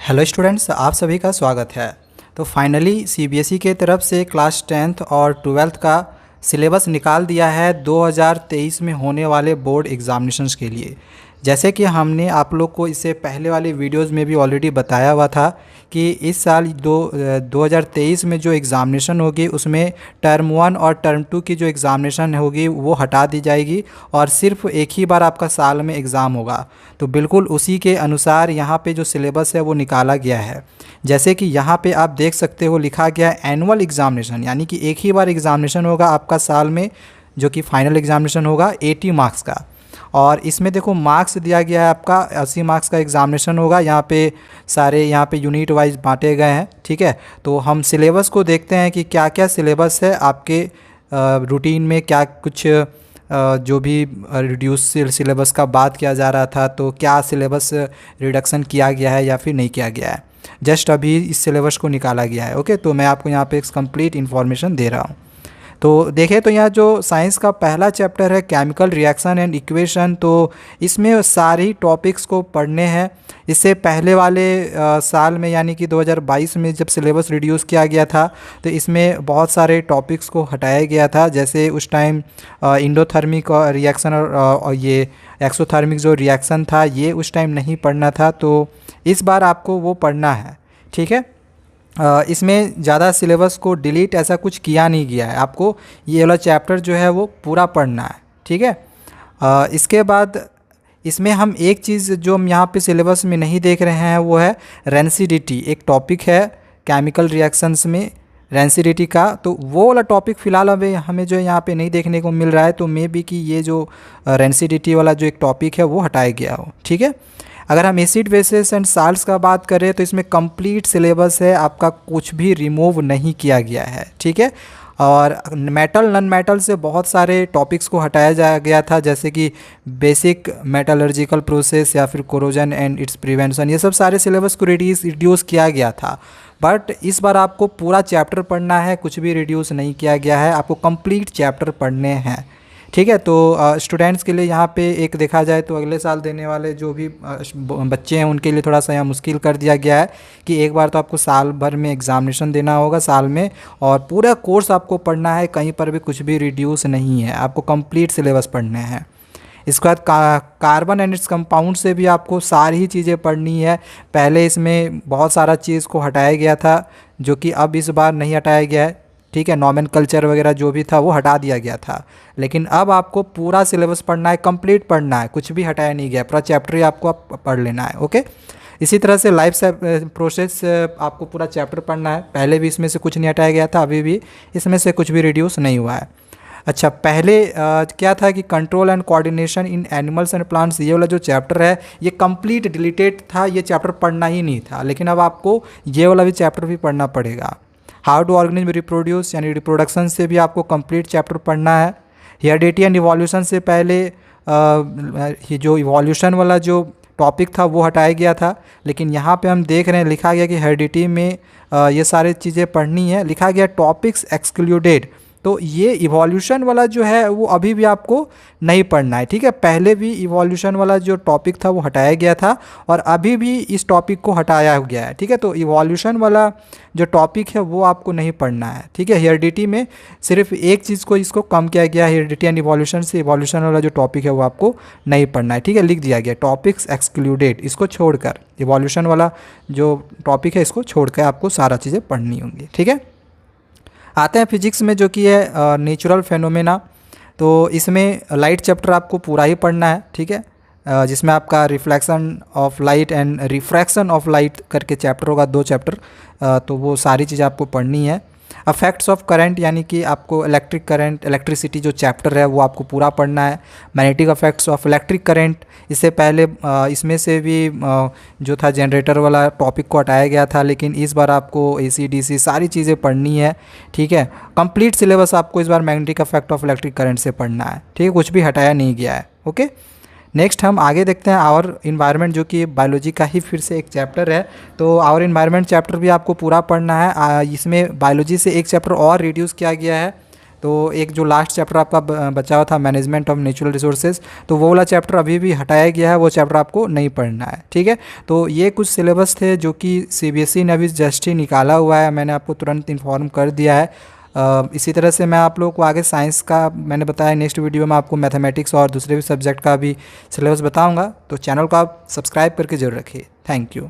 Hello students, आप सभी का स्वागत है। तो फाइनली सीबीएसई के तरफ से क्लास 10th और 12th का सिलेबस निकाल दिया है 2023 में होने वाले बोर्ड एग्ज़ामिनेशंस के लिए। जैसे कि हमने आप लोग को इससे पहले वाले वीडियोस में भी ऑलरेडी बताया हुआ था कि इस साल 2023 में जो एग्ज़ामिनेशन होगी उसमें टर्म 1 और टर्म 2 की जो एग्ज़ामिनेशन होगी वो हटा दी जाएगी और सिर्फ एक ही बार आपका साल में एग्ज़ाम होगा। तो बिल्कुल उसी के अनुसार यहाँ पे जो सिलेबस है वो निकाला गया है। जैसे कि यहाँ पे आप देख सकते हो लिखा गया है एनुअल एग्ज़ामिनेशन, यानी कि एक ही बार एग्ज़ामिनेशन होगा आपका साल में, जो कि फाइनल एग्ज़ामिनेशन होगा 80 मार्क्स का। और इसमें देखो मार्क्स दिया गया है आपका 80 मार्क्स का एग्ज़ामिनेशन होगा। यहाँ पे सारे यहाँ पे यूनिट वाइज बांटे गए हैं, ठीक है। तो हम सिलेबस को देखते हैं कि क्या क्या सिलेबस है आपके रूटीन में, क्या कुछ जो भी रिड्यूस सिलेबस का बात किया जा रहा था तो क्या सिलेबस रिडक्शन किया गया है या फिर नहीं किया गया है। जस्ट अभी इस सिलेबस को निकाला गया है। ओके, तो मैं आपको यहाँ पे एक कंप्लीट इन्फॉर्मेशन दे रहा हूँ। तो देखें तो यहाँ जो साइंस का पहला चैप्टर है केमिकल रिएक्शन एंड इक्वेशन, तो इसमें सारी टॉपिक्स को पढ़ने हैं। इससे पहले वाले साल में यानी कि 2022 में जब सिलेबस रिड्यूस किया गया था तो इसमें बहुत सारे टॉपिक्स को हटाया गया था। जैसे उस टाइम इंडोथर्मिक रिएक्शन और ये एक्सोथर्मिक जो रिएक्शन था ये उस टाइम नहीं पढ़ना था, तो इस बार आपको वो पढ़ना है, ठीक है। इसमें ज़्यादा सिलेबस को डिलीट ऐसा कुछ किया नहीं गया है। आपको ये वाला चैप्टर जो है वो पूरा पढ़ना है, ठीक है। इसके बाद इसमें हम एक चीज़ जो हम यहाँ पे सिलेबस में नहीं देख रहे हैं वो है रेंसिडिटी। एक टॉपिक है केमिकल रिएक्शंस में रेंसिडिटी का, तो वो वाला टॉपिक फ़िलहाल हमें जो यहाँ पे नहीं देखने को मिल रहा है। तो मे बी कि ये जो रेंसिडिटी वाला जो एक टॉपिक है वो हटाया गया हो, ठीक है। अगर हम एसिड बेसिस एंड साल्ट्स का बात करें तो इसमें कंप्लीट सिलेबस है आपका, कुछ भी रिमूव नहीं किया गया है, ठीक है। और मेटल नॉन मेटल से बहुत सारे टॉपिक्स को हटाया गया था, जैसे कि बेसिक मेटलर्जिकल प्रोसेस या फिर कोरोजन एंड इट्स प्रिवेंशन, ये सब सारे सिलेबस को रिड्यूस किया गया था। बट इस बार आपको पूरा चैप्टर पढ़ना है, कुछ भी रिड्यूस नहीं किया गया है, आपको कंप्लीट चैप्टर पढ़ने हैं, ठीक है। तो स्टूडेंट्स के लिए यहाँ पे एक देखा जाए तो अगले साल देने वाले जो भी बच्चे हैं उनके लिए थोड़ा सा यहाँ मुश्किल कर दिया गया है कि एक बार तो आपको साल भर में एग्ज़ामिनेशन देना होगा साल में, और पूरा कोर्स आपको पढ़ना है, कहीं पर भी कुछ भी रिड्यूस नहीं है, आपको कंप्लीट सिलेबस पढ़ने हैं। इसके बाद कार्बन एंड इट्स कंपाउंड से भी आपको सारी ही चीज़ें पढ़नी है। पहले इसमें बहुत सारा चीज़ को हटाया गया था जो कि अब इस बार नहीं हटाया गया है, ठीक है। नॉमेनकल्चर वगैरह जो भी था वो हटा दिया गया था, लेकिन अब आपको पूरा सिलेबस पढ़ना है, कंप्लीट पढ़ना है, कुछ भी हटाया नहीं गया, पूरा चैप्टर ही आपको पढ़ लेना है, ओके। इसी तरह से लाइफ प्रोसेस आपको पूरा चैप्टर पढ़ना है। पहले भी इसमें से कुछ नहीं हटाया गया था, अभी भी इसमें से कुछ भी रिड्यूस नहीं हुआ है। अच्छा, पहले क्या था कि control and coordination in animals and plants, ये वाला जो चैप्टर है ये कंप्लीट डिलीटेड था, ये चैप्टर पढ़ना ही नहीं था, लेकिन अब आपको ये वाला भी चैप्टर भी पढ़ना पड़ेगा। हाउ टू ऑर्गेनिज्म रिप्रोड्यूस, यानी रिप्रोडक्शन से भी आपको कंप्लीट चैप्टर पढ़ना है। हेरिडिटी एंड इवोल्यूशन से पहले ये जो इवोल्यूशन वाला जो टॉपिक था वो हटाया गया था, लेकिन यहाँ पे हम देख रहे हैं लिखा गया कि हेरिडिटी में ये सारी चीज़ें पढ़नी है, लिखा गया टॉपिक्स एक्सक्लूडेड। तो ये इवोल्यूशन वाला जो है वो अभी भी आपको नहीं पढ़ना है, ठीक है। पहले भी इवोल्यूशन वाला जो टॉपिक था वो हटाया गया था और अभी भी इस टॉपिक को हटाया गया है, ठीक है। तो इवोल्यूशन वाला जो टॉपिक है वो आपको नहीं पढ़ना है, ठीक है। हेरिडिटी में सिर्फ एक चीज़ को इसको कम किया गया है, हेरिडिटी एंड इवोल्यूशन से इवोल्यूशन वाला जो टॉपिक है वो आपको नहीं पढ़ना है, ठीक है। लिख दिया गया टॉपिक्स एक्सक्लूडेड, इसको छोड़कर इवोल्यूशन वाला जो टॉपिक है इसको छोड़कर आपको सारा चीज़ें पढ़नी होंगी, ठीक है। आते हैं फिजिक्स में जो कि है नेचुरल फेनोमेना। तो इसमें लाइट चैप्टर आपको पूरा ही पढ़ना है, ठीक है, जिसमें आपका reflection of light and refraction of light करके चैप्टर होगा, 2 चैप्टर, तो वो सारी चीज़ें आपको पढ़नी है। अफेक्ट्स ऑफ करंट, यानी कि आपको इलेक्ट्रिक करंट इलेक्ट्रिसिटी जो चैप्टर है वो आपको पूरा पढ़ना है। Magnetic affects of electric current, इससे पहले इसमें से भी जो था जनरेटर वाला टॉपिक को हटाया गया था, लेकिन इस बार आपको एसी डीसी सारी चीज़ें पढ़नी है, ठीक है। कंप्लीट सिलेबस आपको इस बार magnetic effect of electric current से पढ़ना है, ठीक है, कुछ भी हटाया नहीं गया है, ओके। नेक्स्ट हम आगे देखते हैं आवर इन्वायरमेंट, जो कि बायोलॉजी का ही फिर से एक चैप्टर है। तो आवर इन्वायरमेंट चैप्टर भी आपको पूरा पढ़ना है। इसमें बायोलॉजी से एक चैप्टर और रिड्यूस किया गया है तो एक जो लास्ट चैप्टर आपका बचा हुआ था मैनेजमेंट ऑफ नेचुरल रिसोर्सेज, तो वो वाला चैप्टर अभी भी हटाया गया है, वो चैप्टर आपको नहीं पढ़ना है। ठीक है, तो ये कुछ सिलेबस थे जो कि सीबीएसई ने अभी जस्ट ही निकाला हुआ है, मैंने आपको तुरंत इन्फॉर्म कर दिया है। इसी तरह से मैं आप लोगों को आगे साइंस का मैंने बताया, नेक्स्ट वीडियो में आपको मैथमेटिक्स और दूसरे भी सब्जेक्ट का भी सिलेबस बताऊंगा, तो चैनल को आप सब्सक्राइब करके जरूर रखिए। Thank you.